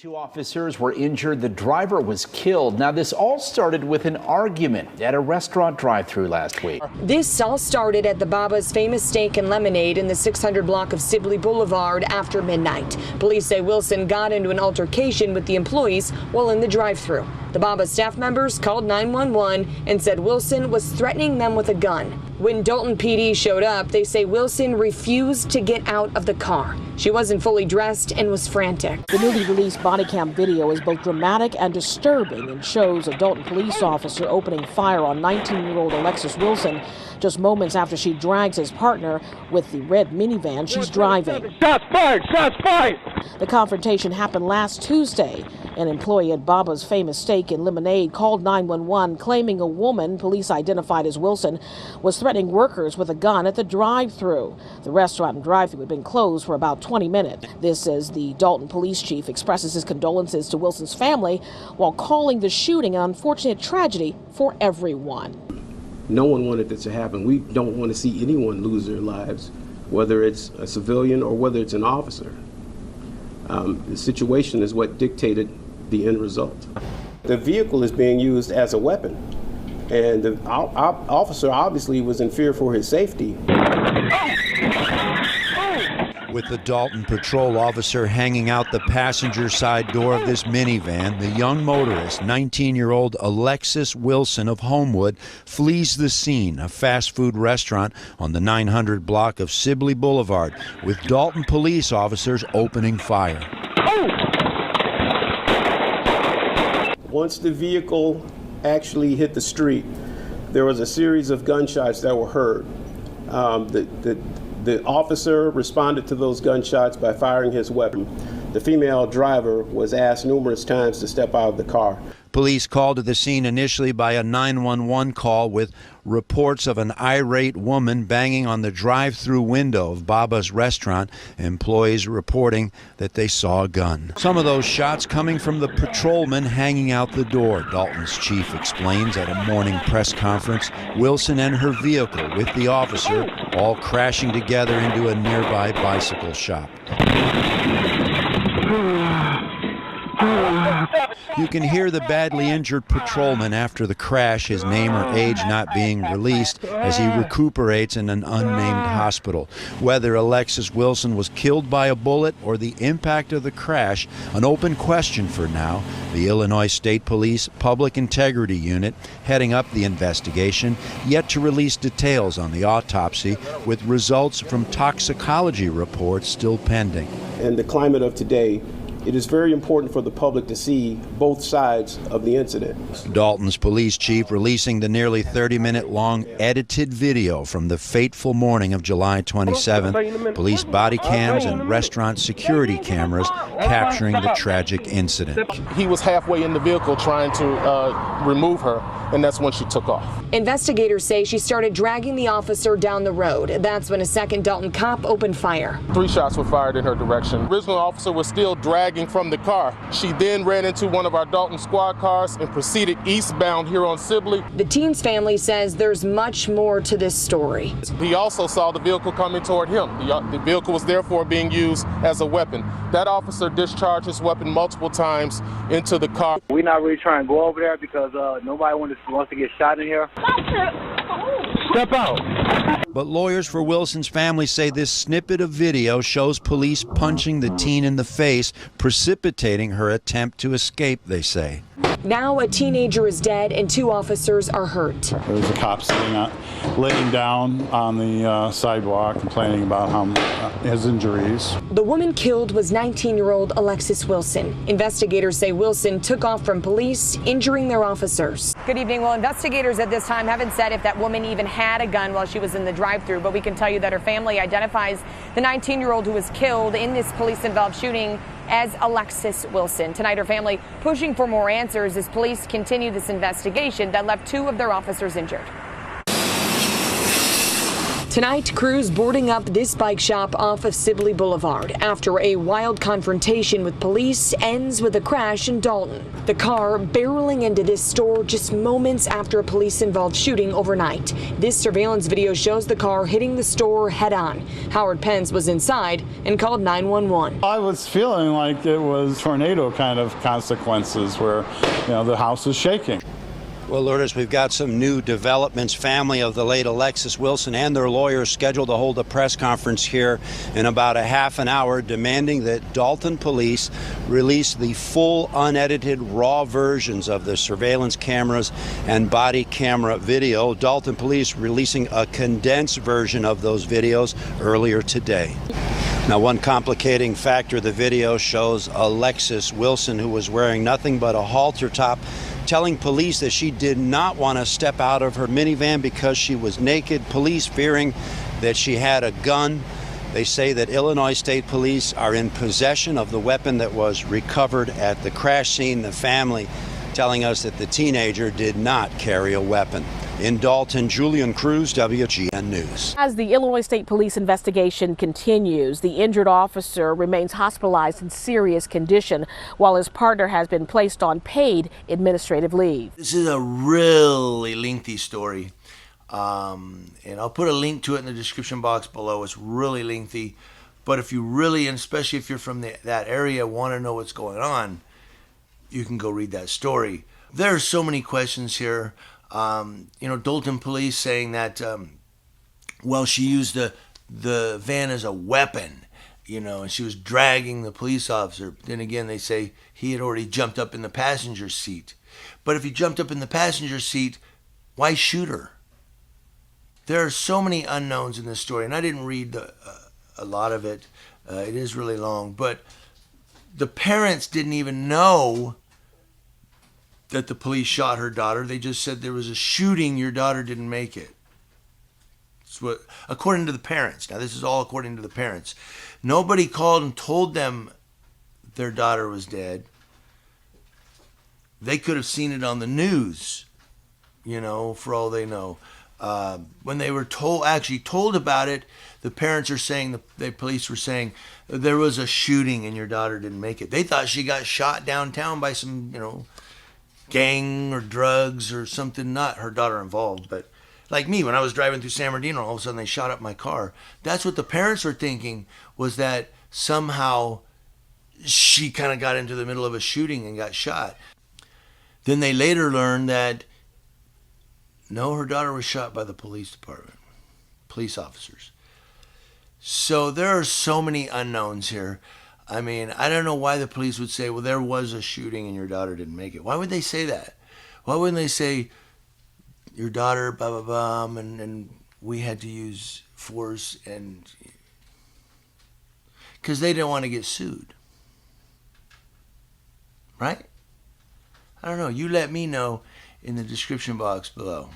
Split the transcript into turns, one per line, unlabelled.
2 officers were injured. The driver was killed. Now, this all started with an argument at a restaurant drive-thru last week.
This all started at the Baba's Famous Steak and Lemonade in the 600 block of Sibley Boulevard after midnight. Police say Wilson got into an altercation with the employees while in the drive-thru. The Baba staff members called 911 and said Wilson was threatening them with a gun. When Dolton PD showed up, they say Wilson refused to get out of the car. She wasn't fully dressed and was frantic.
The newly released body cam video is both dramatic and disturbing and shows a Dolton police officer opening fire on 19-year-old Alexis Wilson just moments after she drags his partner with the red minivan she's driving.
Shots fired! Shots fired!
The confrontation happened last Tuesday. An employee at Baba's Famous Steak and Lemonade called 911 claiming a woman, police identified as Wilson, was threatening workers with a gun at the drive-thru. The restaurant and drive-thru had been closed for about 20 minutes. This as the Dolton police chief expresses his condolences to Wilson's family while calling the shooting an unfortunate tragedy for everyone.
No one wanted this to happen. We don't want to see anyone lose their lives, whether it's a civilian or whether it's an officer. The situation is what dictated the end result. The vehicle is being used as a weapon, and the officer obviously was in fear for his safety.
With the Dolton patrol officer hanging out the passenger side door of this minivan, the young motorist, 19-year-old Alexis Wilson of Homewood, flees the scene, a fast food restaurant on the 900 block of Sibley Boulevard, with Dolton police officers opening fire.
Once the vehicle actually hit the street, there was a series of gunshots that were heard. The officer responded to those gunshots by firing his weapon. The female driver was asked numerous times to step out of the car.
Police called to the scene initially by a 911 call with reports of an irate woman banging on the drive-thru window of Baba's restaurant, employees reporting that they saw a gun. Some of those shots coming from the patrolman hanging out the door, Dolton's chief explains at a morning press conference. Wilson and her vehicle with the officer all crashing together into a nearby bicycle shop. You can hear the badly injured patrolman after the crash, his name or age not being released, as he recuperates in an unnamed hospital. Whether Alexis Wilson was killed by a bullet or the impact of the crash, an open question for now. The Illinois State Police Public Integrity Unit, heading up the investigation, yet to release details on the autopsy, with results from toxicology reports still pending.
In the climate of today, it is very important for the public to see both sides of the incident.
Dolton's police chief releasing the nearly 30-minute-long edited video from the fateful morning of July 27th, police body cams and restaurant security cameras capturing the tragic incident.
He was halfway in the vehicle trying to remove her, and that's when she took off.
Investigators say she started dragging the officer down the road. That's when a second Dolton cop opened fire.
3 shots were fired in her direction. The original officer was still dragging from the car. She then ran into one of our Dolton squad cars and proceeded eastbound here on Sibley.
The teen's family says there's much more to this story.
He also saw the vehicle coming toward him. The vehicle was therefore being used as a weapon. That officer discharged his weapon multiple times into the car.
We're not really trying to go over there because nobody wants to get shot in here.
Step out.
But lawyers for Wilson's family say this snippet of video shows police punching the teen in the face, precipitating her attempt to escape, they say.
Now a teenager is dead and 2 officers are hurt.
There was a cop laying down on the sidewalk complaining about his injuries.
The woman killed was 19-year-old Alexis Wilson. Investigators say Wilson took off from police, injuring their officers. Good evening. Well, investigators at this time haven't said if that woman even had a gun while she was in the drive-thru, but we can tell you that her family identifies the 19-year-old who was killed in this police-involved shooting as Alexis Wilson. Tonight, her family pushing for more answers as police continue this investigation that left 2 of their officers injured. Tonight, crews boarding up this bike shop off of Sibley Boulevard after a wild confrontation with police ends with a crash in Dolton. The car barreling into this store just moments after a police-involved shooting overnight. This surveillance video shows the car hitting the store head-on. Howard Pence was inside and called 911.
I was feeling like it was tornado kind of consequences where, the house is shaking.
Well, Lourdes, we've got some new developments. Family of the late Alexis Wilson and their lawyers scheduled to hold a press conference here in about a half an hour, demanding that Dolton police release the full, unedited, raw versions of the surveillance cameras and body camera video. Dolton police releasing a condensed version of those videos earlier today. Now, one complicating factor, the video shows Alexis Wilson, who was wearing nothing but a halter top, telling police that she did not want to step out of her minivan because she was naked. Police fearing that she had a gun. They say that Illinois State Police are in possession of the weapon that was recovered at the crash scene. The family telling us that the teenager did not carry a weapon. In Dolton, Julian Cruz, WGN News.
As the Illinois State Police investigation continues, the injured officer remains hospitalized in serious condition, while his partner has been placed on paid administrative leave.
This is a really lengthy story, and I'll put a link to it in the description box below. It's really lengthy, but if you really, and especially if you're from that area, want to know what's going on, you can go read that story. There are so many questions here. Dolton police saying that, she used the van as a weapon, and she was dragging the police officer. Then again, they say he had already jumped up in the passenger seat. But if he jumped up in the passenger seat, why shoot her? There are so many unknowns in this story, and I didn't read a lot of it. It is really long, but the parents didn't even know that the police shot her daughter. They just said there was a shooting, your daughter didn't make it. That's what, according to the parents. Now, this is all according to the parents. Nobody called and told them their daughter was dead. They could have seen it on the news, for all they know. When they were told about it, the parents are saying, the police were saying, there was a shooting and your daughter didn't make it. They thought she got shot downtown by some, gang or drugs or something, not her daughter involved, but like me, when I was driving through San Bernardino, all of a sudden they shot up my car. That's what the parents were thinking, was that somehow she kind of got into the middle of a shooting and got shot. Then they later learned that, no, her daughter was shot by the police department, police officers. So there are so many unknowns here. I mean, I don't know why the police would say, well, there was a shooting and your daughter didn't make it. Why would they say that? Why wouldn't they say, your daughter, blah, blah, blah, and we had to use force, and because they didn't want to get sued. Right? I don't know. You let me know in the description box below.